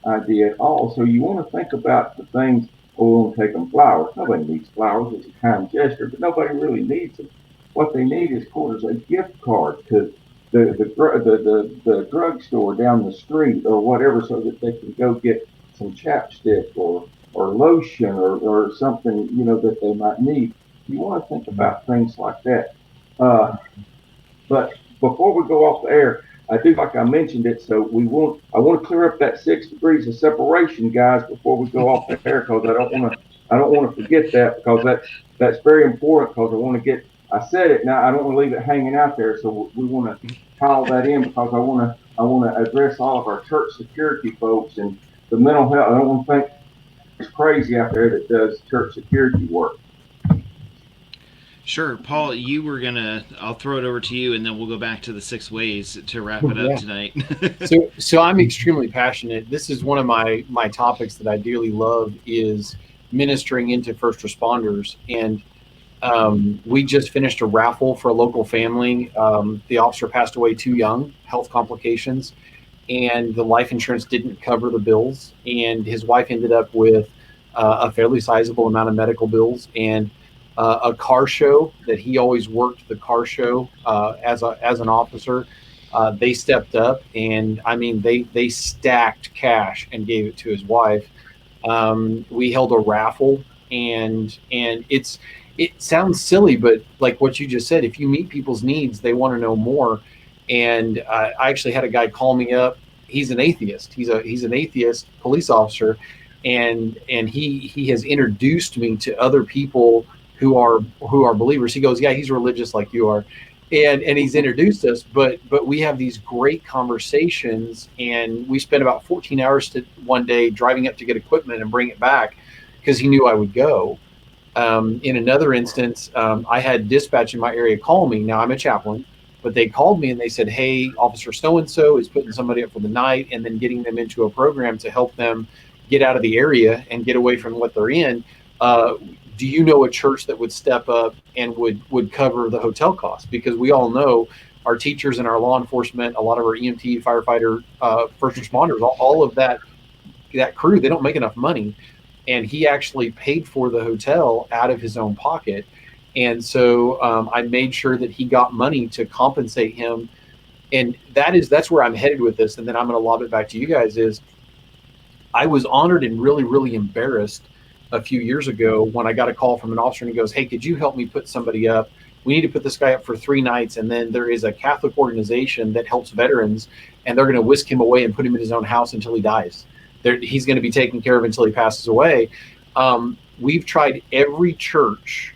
idea at all. So you want to think about the things. Oh, we want to take them flowers. Nobody needs flowers. It's a kind gesture, but nobody really needs them. What they need is quarters, a gift card to the drugstore down the street or whatever, so that they can go get some chapstick or lotion or something, that they might need. You want to think about things like that. But before we go off the air, I do, like I mentioned it, so I want to clear up that 6 degrees of separation, guys, before we go off the air, because I don't want to forget that, because that's very important, because I said it, now I don't want to leave it hanging out there, so we want to call that in, because I want to address all of our church security folks and the mental health. I don't want to think it's crazy out there that does church security work. Sure. Paul, I'll throw it over to you, and then we'll go back to the 6 ways to wrap it up tonight. So I'm extremely passionate. This is one of my topics that I dearly love, is ministering into first responders. And we just finished a raffle for a local family. The officer passed away too young, health complications, and the life insurance didn't cover the bills. And his wife ended up with a fairly sizable amount of medical bills, and a car show that he always worked, the car show as an officer. They stepped up, and I mean, they stacked cash and gave it to his wife. We held a raffle, and it sounds silly, but like what you just said, if you meet people's needs, they want to know more. And I actually had a guy call me up. He's an atheist. He's an atheist police officer, and he has introduced me to other people who are believers. He goes, yeah, he's religious like you are, and he's introduced us. But we have these great conversations, and we spent about 14 hours one day driving up to get equipment and bring it back, because he knew I would go. In another instance, I had dispatch in my area call me. Now, I'm a chaplain, but they called me and they said, hey, Officer so-and-so is putting somebody up for the night and then getting them into a program to help them get out of the area and get away from what they're in. Do you know a church that would step up and would cover the hotel costs? Because we all know our teachers and our law enforcement, a lot of our EMT, firefighter, first responders, all of that crew, they don't make enough money. And he actually paid for the hotel out of his own pocket. And so I made sure that he got money to compensate him. And that's where I'm headed with this. And then I'm going to lob it back to you guys. Is I was honored and really, really embarrassed a few years ago when I got a call from an officer, and he goes, hey, could you help me put somebody up? We need to put this guy up for 3 nights. And then there is a Catholic organization that helps veterans, and they're going to whisk him away and put him in his own house until he dies. He's going to be taken care of until he passes away. We've tried every church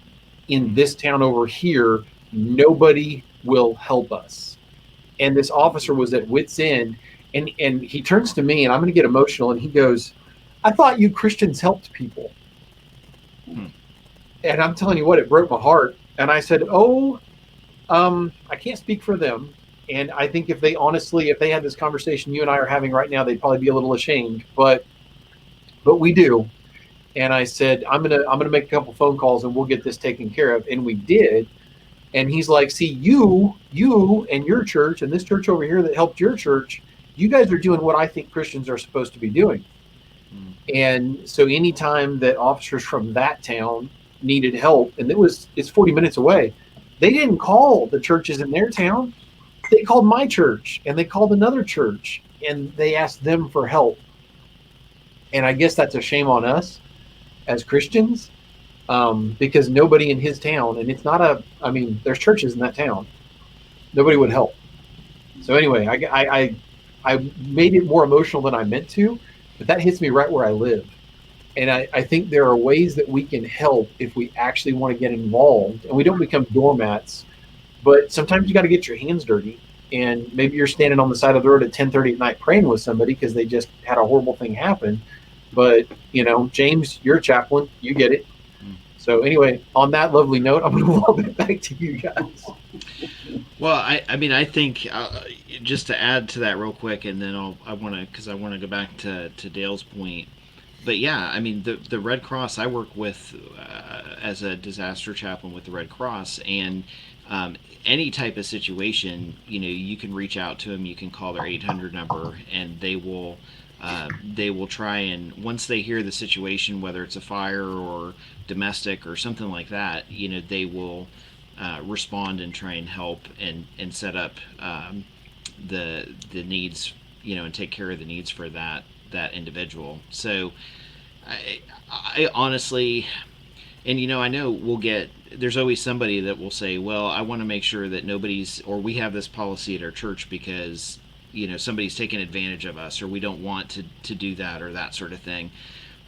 in this town over here. Nobody will help us. And this officer was at wit's end, and he turns to me, and I'm going to get emotional, and he goes, I thought you Christians helped people. And I'm telling you what, it broke my heart. And I said, I can't speak for them. And I think if they had this conversation you and I are having right now, they'd probably be a little ashamed, but we do. And I said, I'm gonna make a couple phone calls and we'll get this taken care of. And we did. And he's like, see, you and your church and this church over here that helped your church, you guys are doing what I think Christians are supposed to be doing. And so anytime that officers from that town needed help, and it's 40 minutes away, they didn't call the churches in their town. They called my church and they called another church and they asked them for help. And I guess that's a shame on us as Christians, because nobody in his town, and it's not there's churches in that town, nobody would help. So anyway, I made it more emotional than I meant to, but that hits me right where I live. And I think there are ways that we can help if we actually want to get involved, and we don't become doormats, but sometimes you got to get your hands dirty. And maybe you're standing on the side of the road at 10:30 at night praying with somebody because they just had a horrible thing happen. But, James, you're a chaplain. You get it. So anyway, on that lovely note, I'm going to lob it back to you guys. Well, I think just to add to that real quick, and then I want to go back to Dale's point. But yeah, the Red Cross, I work with as a disaster chaplain with the Red Cross, and any type of situation, you can reach out to them. You can call their 800 number, and they will try, and once they hear the situation, whether it's a fire or domestic or something like that, they will respond and try and help and set up the needs, and take care of the needs for that individual. So I honestly, and I know there's always somebody that will say, well, I want to make sure that we have this policy at our church because somebody's taking advantage of us, or we don't want to do that, or that sort of thing.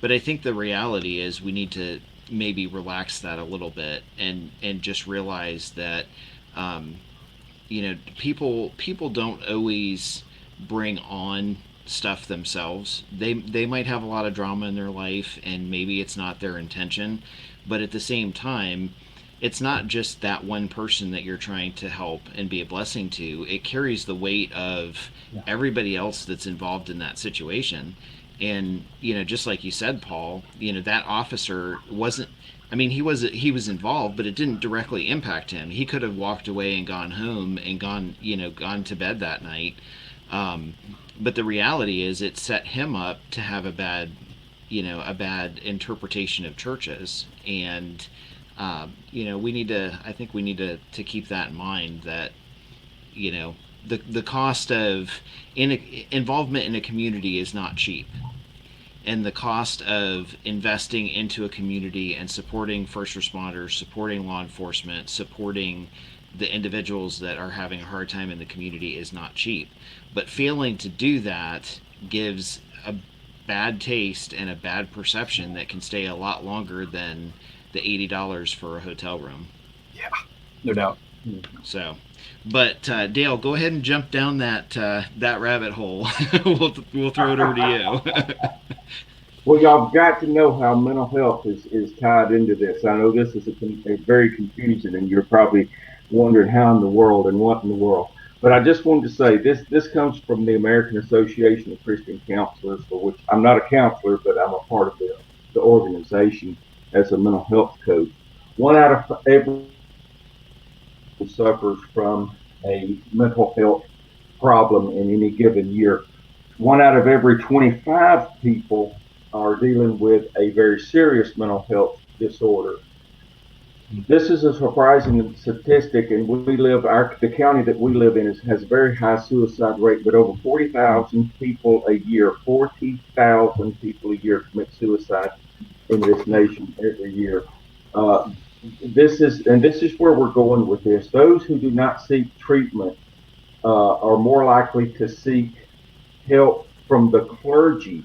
But I think the reality is we need to maybe relax that a little bit and just realize that people don't always bring on stuff themselves. They might have a lot of drama in their life, and maybe it's not their intention, but at the same time, it's not just that one person that you're trying to help and be a blessing to. It carries the weight of everybody else that's involved in that situation. And, just like you said, Paul, that officer wasn't, he was involved, but it didn't directly impact him. He could have walked away and gone home and gone to bed that night. But the reality is it set him up to have a bad interpretation of churches. And, we need to keep that in mind, that, the cost of involvement in a community is not cheap. And the cost of investing into a community and supporting first responders, supporting law enforcement, supporting the individuals that are having a hard time in the community is not cheap. But failing to do that gives a bad taste and a bad perception that can stay a lot longer than the $80 for a hotel room. Yeah, no doubt. So, but Dale, go ahead and jump down that rabbit hole. we'll throw it over to you. Well, y'all have got to know how mental health is tied into this. I know this is a very confusing, and you're probably wondering how in the world and what in the world. But I just wanted to say this comes from the American Association of Christian Counselors, for which I'm not a counselor, but I'm a part of the organization as a mental health coach. 1 out of every suffers from a mental health problem in any given year. 1 out of every 25 people are dealing with a very serious mental health disorder. This is a surprising statistic, and the county that we live in has a very high suicide rate, but over 40,000 people a year, 40,000 people a year commit suicide in this nation every year. This is where we're going with this. Those who do not seek treatment are more likely to seek help from the clergy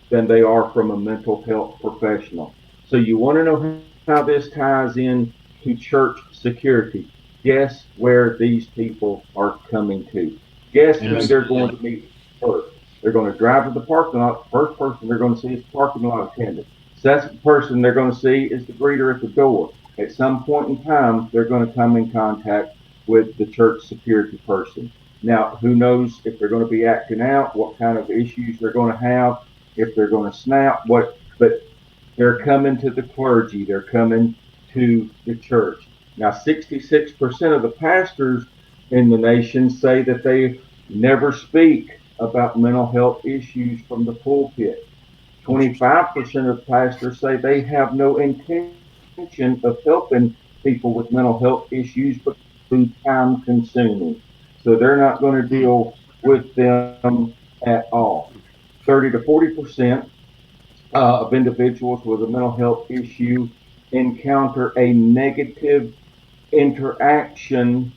than they are from a mental health professional. So you want to know how this ties in to church security. Guess where these people are coming to. Guess who they're going to meet first. They're going to drive to the parking lot. First person they're going to see is the parking lot attendant. Second person they're going to see is the greeter at the door. At some point in time, they're going to come in contact with the church security person. Now, who knows if they're going to be acting out, what kind of issues they're going to have, if they're going to snap, but They're coming to the clergy. They're coming to the church. Now, 66% of the pastors in the nation say that they never speak about mental health issues from the pulpit. Interesting. 25% of pastors say they have no intention of helping people with mental health issues because time consuming. So they're not going to Hmm. deal with them at all. 30 to 40% of individuals with a mental health issue encounter a negative interaction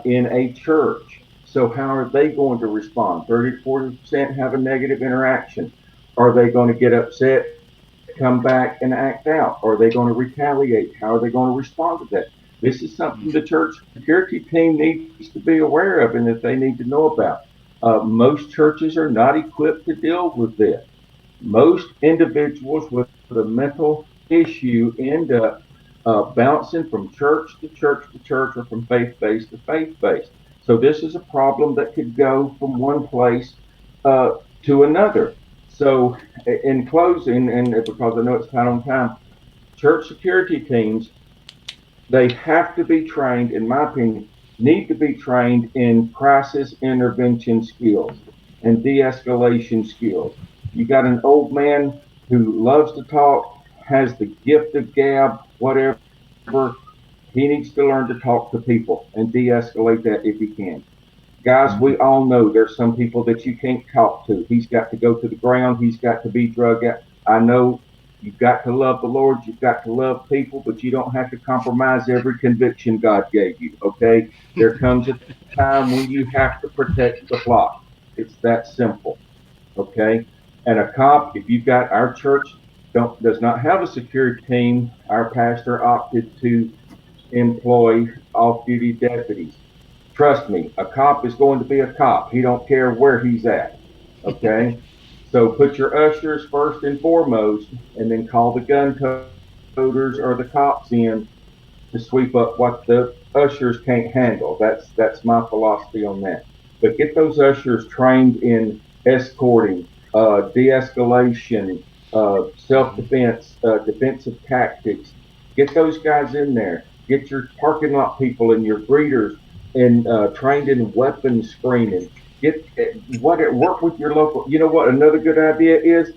in a church. So, how are they going to respond? 30 to 40% have a negative interaction. Are they going to get upset, come back, and act out? Are they going to retaliate? How are they going to respond to that? This is something the church security team needs to be aware of and that they need to know about. Most churches are not equipped to deal with this. Most individuals with a mental issue end up bouncing from church to church to church or from faith based to faith based. So this is a problem that could go from one place uh, to another. So in closing, and because I know it's tight on time, church security teams, they have to be trained, in my opinion, need to be trained in crisis intervention skills and de-escalation skills. You got an old man who loves to talk, has the gift of gab, whatever. He needs to learn to talk to people and de-escalate that if he can. Guys, we all know there's some people that you can't talk to. He's got to go to the ground. He's got to be drug out. I know you've got to love the Lord. You've got to love people, but you don't have to compromise every conviction God gave you. Okay. There comes a time when you have to protect the flock. It's that simple. Okay. And a cop, if you've got our church does not have a security team, our pastor opted to employ off-duty deputies. Trust me, a cop is going to be a cop. He don't care where he's at. Okay? So put your ushers first and foremost, and then call the gun toters or the cops in to sweep up what the ushers can't handle. That's my philosophy on that. But get those ushers trained in escorting, de-escalation, self-defense, defensive tactics. Get those guys in there. Get your parking lot people and your greeters and trained in weapon screening. Get what work with your local. You know what? Another good idea is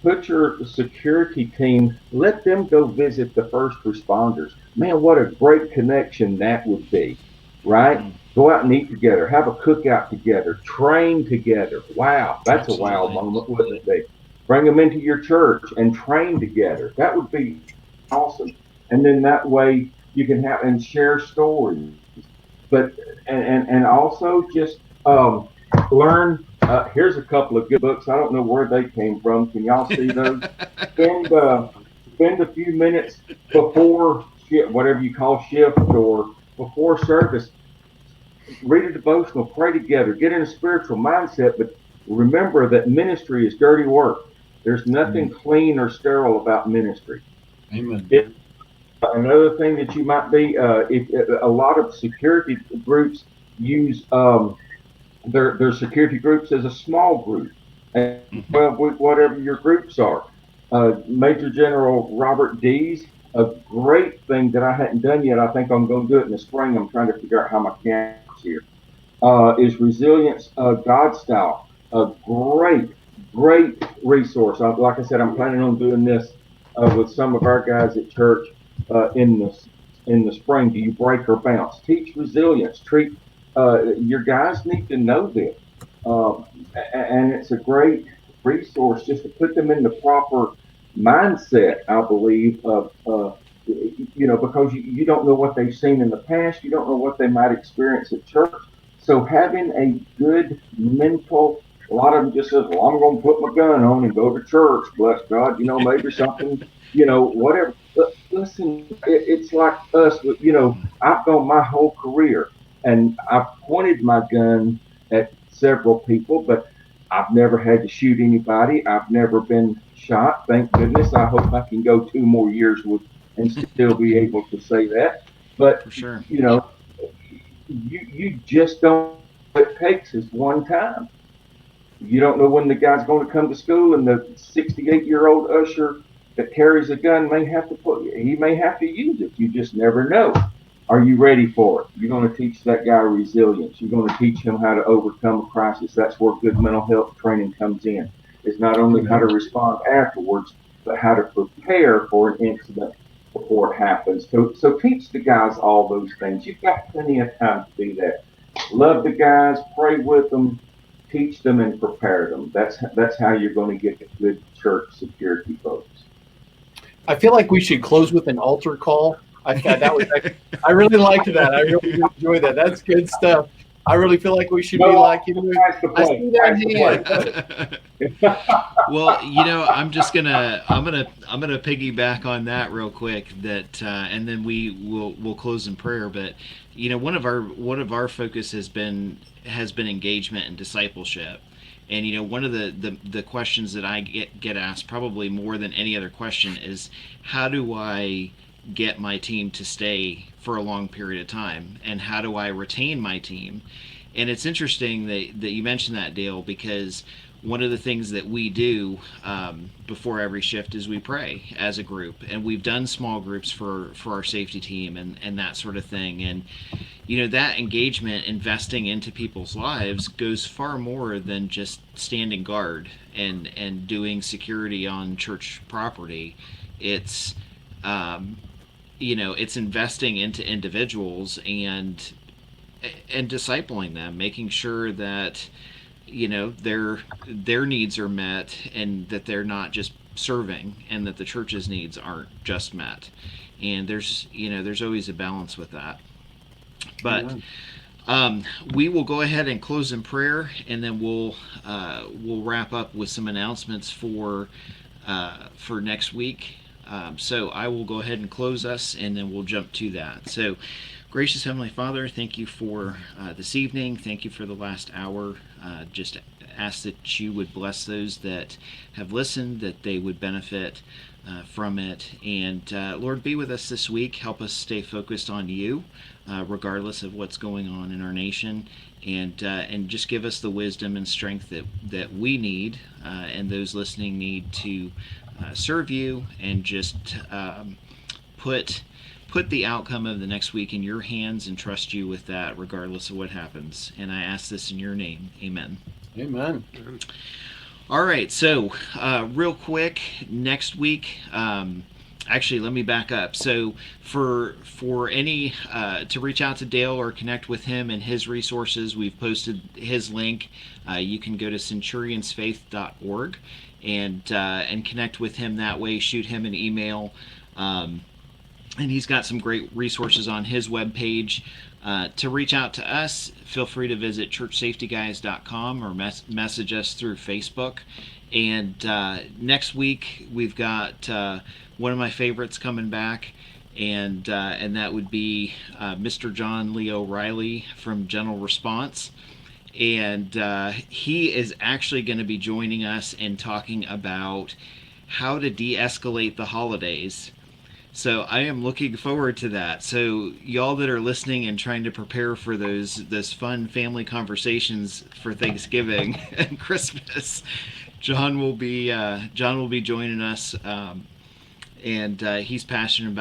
put your security team. Let them go visit the first responders. Man, what a great connection that would be, right? Hmm. Go out and eat together, have a cookout together, train together. Wow, that's a wow Absolutely. moment, wouldn't it be? Bring them into your church and train together. That would be awesome. And then that way you can have and share stories. But and also just learn. Here's a couple of good books. I don't know where they came from. Can y'all see those? Spend spend a few minutes before shift, whatever you call shift, or before service. Read a devotional, pray together, get in a spiritual mindset. But remember that ministry is dirty work. There's nothing clean or sterile about ministry. Amen. It, another thing that you might be, if a lot of security groups use their security groups as a small group, and Hmm. 12 week, whatever your groups are. Major General Robert Dees, a great thing that I hadn't done yet. I think I'm going to do it in the spring. I'm trying to figure out how my camera's here. Is Resilience God Style, a great resource. Like I said, I'm planning on doing this with some of our guys at church in the spring. Do you break or bounce? Teach resilience. Treat your guys need to know this, um, and it's a great resource just to put them in the proper mindset. I believe of because you don't know what they've seen in the past. You don't know what they might experience at church. So having a good mental, a lot of them just says, well, I'm going to put my gun on and go to church. Bless God, maybe something, whatever. But listen, it's like us. I've gone my whole career and I've pointed my gun at several people, but I've never had to shoot anybody. I've never been shot. Thank goodness. I hope I can go 2 more years with and still be able to say that. But For sure. you know, you just don't. It takes is one time. You don't know when the guy's going to come to school, and the 68-year-old usher that carries a gun may have to use it. You just never know. Are you ready for it? You're going to teach that guy resilience. You're going to teach him how to overcome a crisis. That's where good mental health training comes in. It's not only how to respond afterwards, but how to prepare for an incident before it happens. So teach the guys all those things. You've got plenty of time to do that. Love the guys, pray with them, teach them, and prepare them. That's how you're going to get good church security folks. I feel like we should close with an altar call. I really liked that. I really enjoyed that. That's good stuff. I really feel like we should be like, I see that hand. Well, I'm gonna piggyback on that real quick. That and then we'll close in prayer. But one of our focus has been engagement and discipleship. And one of the questions that I get asked probably more than any other question is, how do I get my team to stay for a long period of time, and how do I retain my team? And it's interesting that you mentioned that, Dale, because one of the things that we do before every shift is we pray as a group, and we've done small groups for our safety team and that sort of thing. And that engagement, investing into people's lives, goes far more than just standing guard and doing security on church property. It's it's investing into individuals and discipling them, making sure that their needs are met, and that they're not just serving, and that the church's needs aren't just met. And there's always a balance with that. But we will go ahead and close in prayer, and then we'll wrap up with some announcements for next week. So I will go ahead and close us, and then we'll jump to that. So, gracious Heavenly Father, thank you for this evening. Thank you for the last hour. Just ask that you would bless those that have listened, that they would benefit from it. And Lord, be with us this week. Help us stay focused on you, regardless of what's going on in our nation. And just give us the wisdom and strength that we need, and those listening need, to serve you, and just put the outcome of the next week in your hands, and trust you with that regardless of what happens. And I ask this in your name. Amen. Amen. All right, so real quick, next week, actually, let me back up. So for any to reach out to Dale or connect with him and his resources, we've posted his link. You can go to centurionsfaith.org and connect with him that way. Shoot him an email, and he's got some great resources on his webpage. To reach out to us, feel free to visit churchsafetyguys.com or message us through Facebook. And next week we've got one of my favorites coming back, and that would be Mr. John Leo Riley from General Response. And he is actually going to be joining us and talking about how to de-escalate the holidays. So I am looking forward to that. So y'all that are listening and trying to prepare for those fun family conversations for Thanksgiving and Christmas, John will be joining us, and he's passionate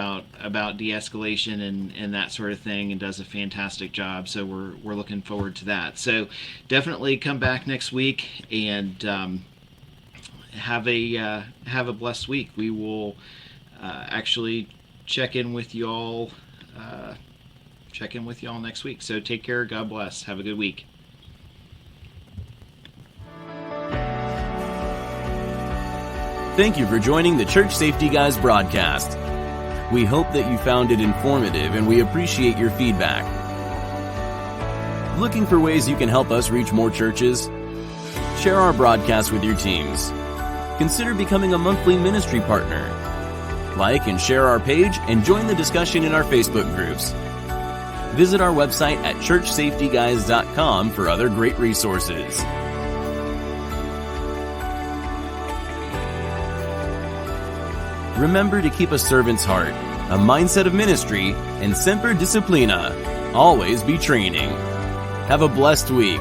about de-escalation and that sort of thing, and does a fantastic job. So we're looking forward to that. So definitely come back next week, and have a blessed week. We will actually check in with y'all next week. So take care. God bless. Have a good week. Thank you for joining the Church Safety Guys broadcast. We hope that you found it informative, and we appreciate your feedback. Looking for ways you can help us reach more churches? Share our broadcast with your teams. Consider becoming a monthly ministry partner. Like and share our page, and join the discussion in our Facebook groups. Visit our website at churchsafetyguys.com for other great resources. Remember to keep a servant's heart, a mindset of ministry, and semper disciplina. Always be training. Have a blessed week.